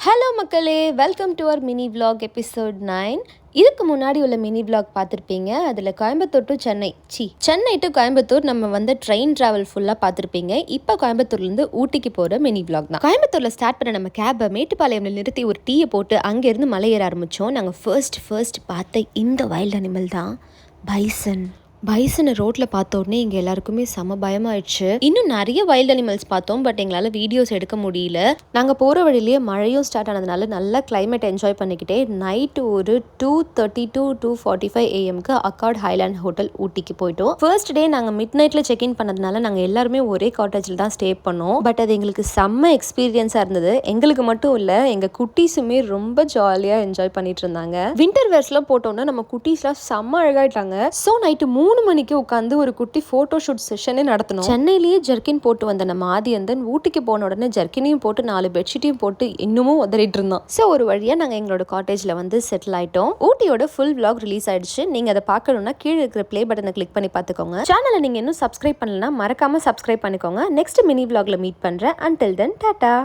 Hello மக்களே, welcome to our mini vlog episode 9. இதுக்கு முன்னாடி உள்ள மினி vlog பார்த்துருப்பீங்க. அதில் கோயம்புத்தூர் டு சென்னை டு கோயம்புத்தூர் நம்ம வந்து ட்ரெயின் ட்ராவல் ஃபுல்லாக பார்த்துருப்பீங்க. இப்போ கோயம்புத்தூர்லேருந்து ஊட்டிக்கு போகிற மினி vlog தான். கோயம்புத்தூரில் ஸ்டார்ட் பண்ண நம்ம கேபை மேட்டுப்பாளையம்ல நிறுத்தி ஒரு டீயை போட்டு அங்கேருந்து மலை ஏற ஆரம்பித்தோம். நாங்கள் ஃபர்ஸ்ட் பார்த்த இந்த வைல்ட் அனிமல் தான் பைசனை ரோட்டில் பார்த்த உடனே இங்கே எல்லாருக்குமே செம பயமாயிடுச்சு. இன்னும் நிறைய வைல்ட் அனிமல்ஸ் பார்த்தோம், பட் எங்களால் வீடியோஸ் எடுக்க முடியல. நாங்கள் போகிற வழியிலேயே மழையும் ஸ்டார்ட் ஆனதுனால நல்லா கிளைமேட் என்ஜாய் பண்ணிக்கிட்டே நைட்டு ஒரு 2:30 to 2:45 AM accord highland hotel ஊட்டிக்கு போயிட்டோம். ஃபர்ஸ்ட் டே நாங்கள் மிட் நைட்டில் செக்இன் பண்ணதுனால நாங்கள் எல்லாருமே ஒரே காட்டேஜில் தான் ஸ்டே பண்ணோம். பட் அது எங்களுக்கு செம்ம எக்ஸ்பீரியன்ஸாக இருந்தது. எங்களுக்கு மட்டும் இல்லை, எங்கள் குட்டீஸுமே ரொம்ப ஜாலியாக என்ஜாய் பண்ணிட்டு இருந்தாங்க. வின்டர் வேர்ஸ்லாம் போட்டோம்னா நம்ம குட்டீஸ்லாம் செம்ம அழகாயிட்டாங்க. ஸோ நைட்டு 3 மணிக்கு உட்காந்து ஒரு குட்டி போட்டோ ஷூட் செஷனே நடத்தணும். சென்னையிலேயே ஜர்க்கின் போட்டு வந்த நம்ம ஆதியந்தன் ஊட்டிக்கு போன உடனே ஜர்க்கினையும் போட்டு 4 பெட்ஷீட்டையும் போட்டு இன்னமும் உதறிட்டு இருந்தோம். ஸோ ஒரு வழியா நாங்கள் எங்களோட காட்டேஜ்ல வந்து செட்டில் ஆயிட்டோம். ஊட்டியோட ஃபுல் vlog ரிலீஸ் ஆயிடுச்சு. நீங்க அதை பார்க்கணும்னா கீழே இருக்கிற ப்ளே பட்டனை கிளிக் பண்ணி பார்த்துக்கோங்க. சேனலை நீங்க இன்னும் சப்ஸ்கிரைப் பண்ணலன்னா மறக்காம சப்ஸ்கிரைப் பண்ணிக்கோங்க. நெக்ஸ்ட் மினி vlogல மீட் பண்றேன். Until then Tata.